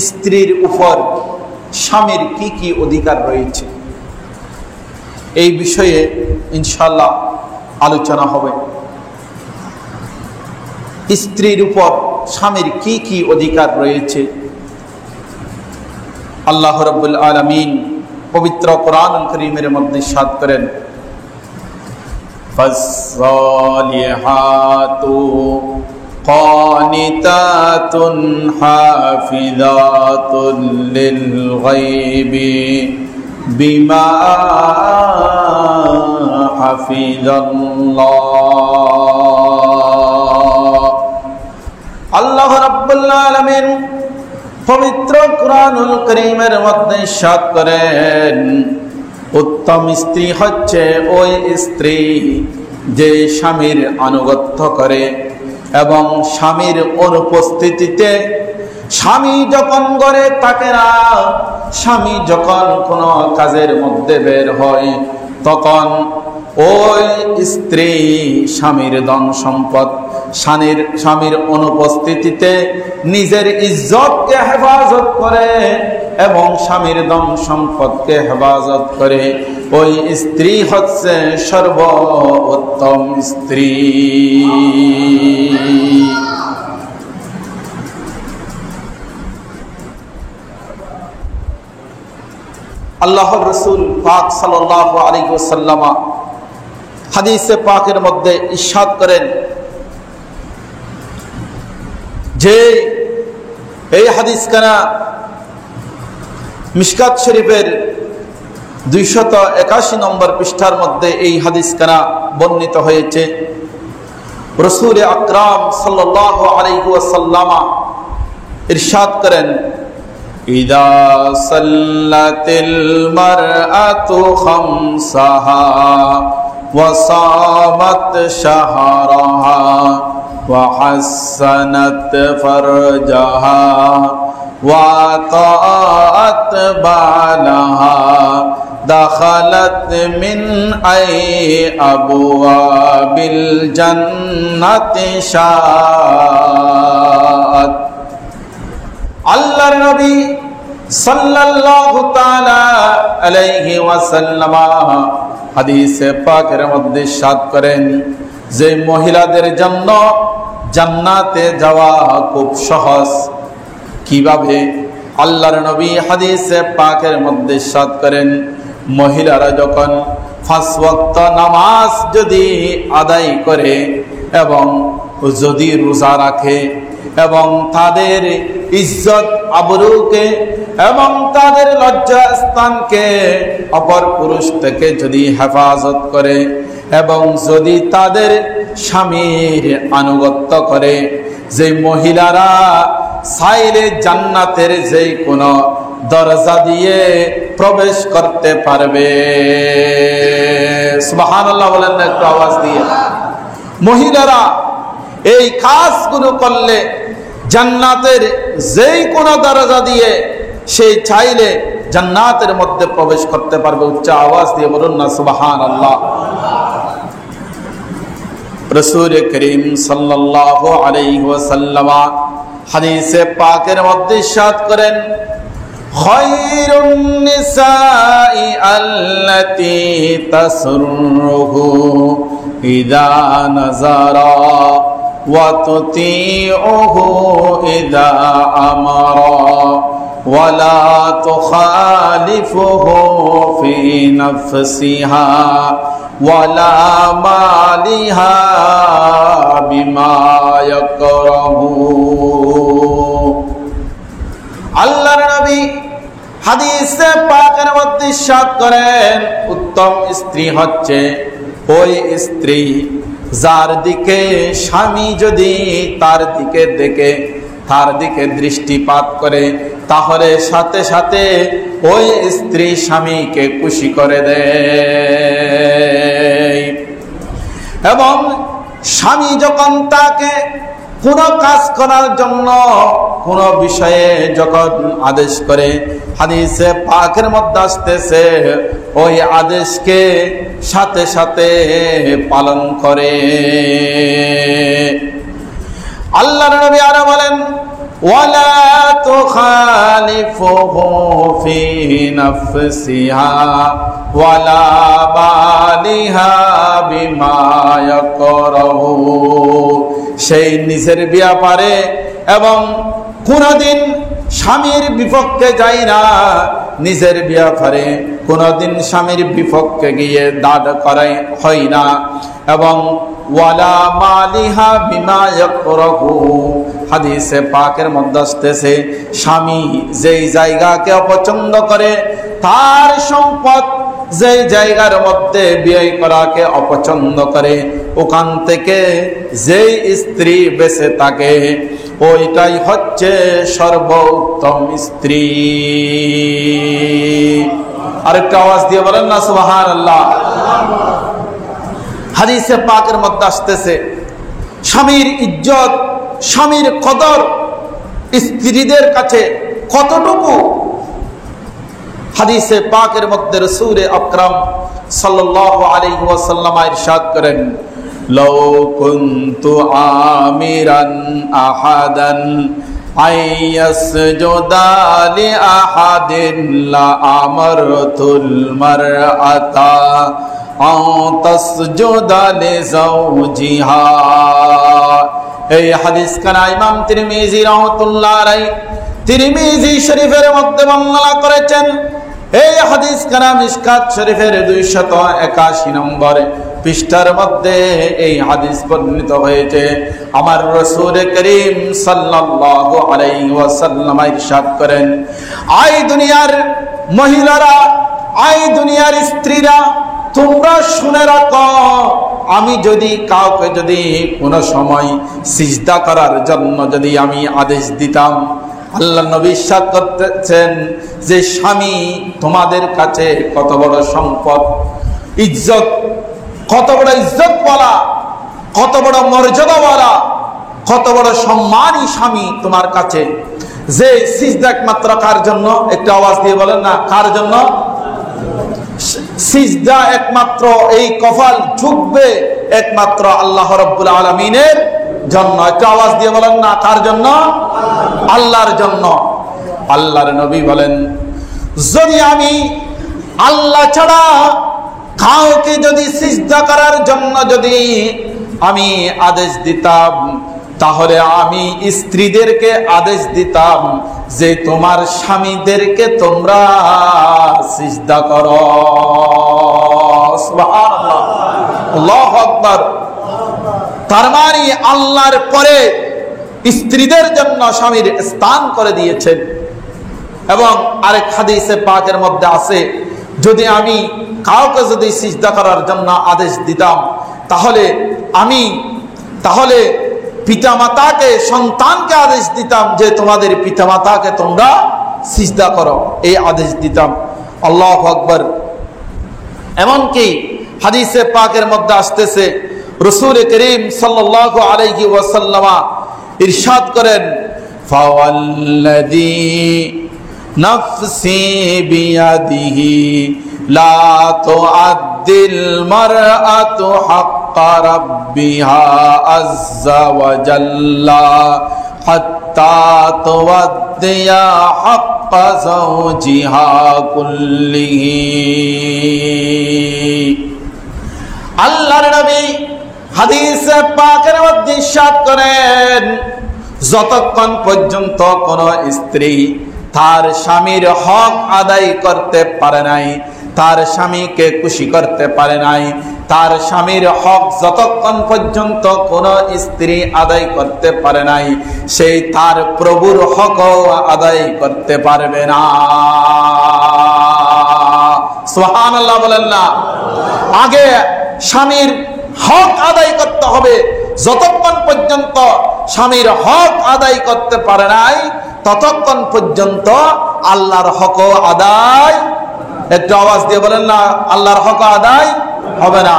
স্ত্রীর উপর স্বামীর কি কি অধিকার রয়েছে, এই বিষয়ে ইনশাআল্লাহ আলোচনা হবে। স্ত্রীর উপর স্বামীর কি কি অধিকার রয়েছে আল্লাহ রাব্বুল আলামিন পবিত্র কোরআনুল কারীমের মধ্যে ইরশাদ করেন, ফাসসালিহাতু কানিতাতুন হাফিযাতুন লিল গায়বি বিমা হাফিজাল্লাহ। আল্লাহ রাব্বুল আলামিন পবিত্র কোরআনুল কারীমের মধ্যে ইরশাদ করেন, উত্তম স্ত্রী হচ্ছে ওই স্ত্রী যে স্বামীর আনুগত্য করে এবং স্বামীর অনুপস্থিতিতে, স্বামী যখন ঘরে থাকে না, স্বামী যখন কোনো কাজের মধ্যে বের হয়, তখন ওই স্ত্রী স্বামীর ধন সম্পদ, স্বামীর অনুপস্থিতিতে নিজের ইজ্জতকে হেফাজত করে এবং স্বামীর ধন সম্পদকে হেফাজত করে। ওই স্ত্রী হচ্ছে সর্বোত্তম স্ত্রী। আল্লাহর রাসূল পাক সাল্লাল্লাহু আলাইহি ওয়াসাল্লাম হাদিসে পাকের মধ্যে ইরশাদ করেন যে এই হাদিস কানা মিশকাত শরীফের 281 নম্বর পৃষ্ঠার মধ্যে এই হাদিস কানা বর্ণিত হয়েছে। রাসূল আকরাম সাল্লাল্লাহু আলাইহি ওয়াসাল্লাম ইরশাদ করেন, ইদা সাল্লাতিল মারআতু খামসাহা ওয়া সামাত শাহরাহা ওয়া হাসানাত ফারজাহা ওয়া তাআত বালাহা দাখালাত মিন আই আবওয়াবিল জান্নাতি শাআত। আল্লাহর নবী সাল্লাল্লাহু তাআলা আলাইহি ওয়াসাল্লাম হাদিসে পাকের মধ্যে ইরশাদ করেন যে মহিলাদের জন্য জান্নাতে যাওয়া খুব সহজ। কিভাবে? আল্লাহর নবী হাদিসে পাকের মধ্যে ইরশাদ করেন, মহিলারা যখন 5 ওয়াক্ত নামাজ যদি আদায় করে এবং যদি রোজা রাখে এবং তাদের ইজ্জত আবরুকে এবং তাদের লজ্জা স্থানকে অপর পুরুষ থেকে যদি হেফাজত করে এবং যদি তাদের স্বামীর আনুগত্য করে, যে মহিলারা চাইলে জান্নাতের যে কোনো দরজা দিয়ে প্রবেশ করতে পারবে। সুবহানাল্লাহ বলেন না একটু আওয়াজ দিয়ে। মহিলারা এই কাজগুলো করলে জান্নাতের যেই কোনো দরজা দিয়ে সেই চাইলে জান্নাতের মধ্যে প্রবেশ করতে পারবে। উচ্চ আওয়াজ দিয়ে বলুন না সুবহানাল্লাহ। রাসূল করিম সাল্লাল্লাহু আলাইহি ওয়াসাল্লাম হাদিসে পাকের মধ্যে ইরশাদ করেন, খায়রুন নিসাই আল্লাতী তাসরুহু ইযা নাযারা ওয়া তুতিউহু ইযা আমারা ওয়া লা তুখালিফুহু ফি নাফসিহা ওয়া লা মালিহা বিমা ইয়াকরাহু। আল্লাহর নবী হাদিসে পাকের মধ্যে ইরশাদ করেন, উত্তম স্ত্রী হচ্ছে ওই স্ত্রী যার দিকে স্বামী যদি তার দিকে দেখে, তার দিকে দৃষ্টিপাত করে, তাহলে সাথে সাথে ওই স্ত্রী স্বামীকে খুশি করে দেয়। এবং স্বামী যখন তাকে কোনো কাজ করার জন্য কোন বিষয়ে যখন আদেশ করে, হাদিসে পাকের মধ্যে আসতেছে ওই আদেশকে সাথে সাথে পালন করে। আল্লাহর নবী আরো বলেন, ওয়ালা তুখালিফুহু ফি নাফসিহা ওয়ালা বালিহা বিমা ইয়াকরাহু, সেই নিজের ব্যাপারে এবং কোনদিন স্বামীর বিপক্ষে যায় না, নিজের ব্যাপারে কোনদিন স্বামীর বিপক্ষে গিয়ে দাঁড় করাই হয় না, এবং ওয়ালা মালিহা বিমা ইয়াকরাহু, হাদিসে পাকের মধ্যে আসতেছে স্বামী যেই জায়গাকে অপছন্দ করে, তার সম্পদ যেই জায়গার মধ্যে ব্যয় করাকে অপছন্দ করে, ওখান থেকে যেই স্ত্রী বেঁচে থাকে ওইটাই হচ্ছে সর্বোত্তম স্ত্রী। আরেকটা আওয়াজ দিয়ে বলেন না সুবহানাল্লাহ। হাদিসে পাকের মধ্যে আসতেছে স্বামীর ইজ্জত, স্বামীর কদর স্ত্রীদের কাছে কতটুকু। হাদিসে পাকের মধ্যে রাসূল আকরাম সাল্লাল্লাহু আলাইহি ওয়াসাল্লাম ইরশাদ করেন, লাউ কুনতু আমিরান আহাদান আইয়াসজুদা লি আহাদিন লা আমারতুল মারআতা আও তাসজুদা লি যাওজিহা। এই হাদিস কানা ইমাম তিরমিজি রাহমাতুল্লাহ আলাইহি তিরমিজি শরীফের মধ্যে বর্ণনা করেছেন। এই হাদিস কানা মিশকাত শরীফের 281 নম্বর পৃষ্ঠার মধ্যে এই হাদিস বর্ণিত হয়েছে। আমার রাসূল করিম সাল্লাল্লাহু আলাইহি ওয়াসাল্লাম ইরশাদ করেন, আই দুনিয়ার মহিলারা, আই দুনিয়ার স্ত্রীরা, তোমরা শুনে রাখো, আমি যদি কাউকে যদি কোনো সময় সিজদা করার জন্য যদি আমি আদেশ দিতাম, আল্লাহ নবী ইরশাদ করতেছেন যে স্বামী তোমাদের কাছে কত বড় সম্পদ, ইজ্জত, কত বড় ইজ্জত বলা, কত বড় মর্যাদা বলা, কত বড় সম্মানী স্বামী তোমার কাছে, যে সিজদা একমাত্র কার জন্য? একটু আওয়াজ দিয়ে বলেন না, কার জন্য? সিজদা একমাত্র এই কপাল ঝুঁকবে একমাত্র আল্লাহ রাব্বুল আলামিনের জন্য। একটু আওয়াজ দিয়ে বলেন না, কার জন্য? আল্লাহর জন্য। আল্লাহর নবী বলেন, যদি আমি আল্লাহ ছাড়া কাউকে যদি সিজদা করার জন্য যদি আমি আদেশ দিতাম, তাহলে আমি স্ত্রীদেরকে আদেশ দিতাম যে তোমার স্বামীদেরকে তোমরা সিজদা করো। সুবহানাল্লাহ, আল্লাহু আকবার। তার মানে আল্লাহর পরে স্ত্রীদের জন্য স্বামীর স্থান করে দিয়েছেন। এবং আরেক হাদিসে পাকের মধ্যে আছে, যদি আমি কাউকে যদি সিজদা করার জন্য আদেশ দিতাম, তাহলে পিতামাতাকে, সন্তানকে আদেশ দিতাম যে তোমাদের পিতামাতাকে তোমরা সিজদা করো, এই আদেশ দিতাম। আল্লাহু আকবার। এমনকি হাদিসে পাকের মধ্যে আসতেছে রাসূল করিম সাল্লাল্লাহু আলাইহি ওয়াসাল্লাম ইরশাদ করেন, ফাওয়াল্লাযী নাফসি বিয়াদিহি লা তুআদ্দিল মারআতু হাক্কা রাব্বিহা আযযা ওয়া জাল্লা হাত্তা তুআদ্দিয়া হাক্কা যাওজিহা কুল্লিহি। আল্লাহর নবী হাদিসে পাকের মধ্যে ইরশাদ করেন, যতক্ষণ পর্যন্ত কোন স্ত্রী তার স্বামীর হক আদায় করতে পারে নাই, তার স্বামীকে খুশি করতে পারে নাই, তার স্বামীর হক যতক্ষণ পর্যন্ত কোন স্ত্রী আদায় করতে পারে নাই, সেই তার প্রভুর হক আদায় করতে পারবে না। সুবহানাল্লাহ বলেন না। আগে স্বামীর হক আদায় করতে হবে। যতক্ষণ পর্যন্ত স্বামীর হক আদায় করতে পারে নাই, ততক্ষণ পর্যন্ত আল্লাহর হক আদায়, একটু আওয়াজ দিয়ে বলেন না, আল্লাহর হক আদায় হবে না।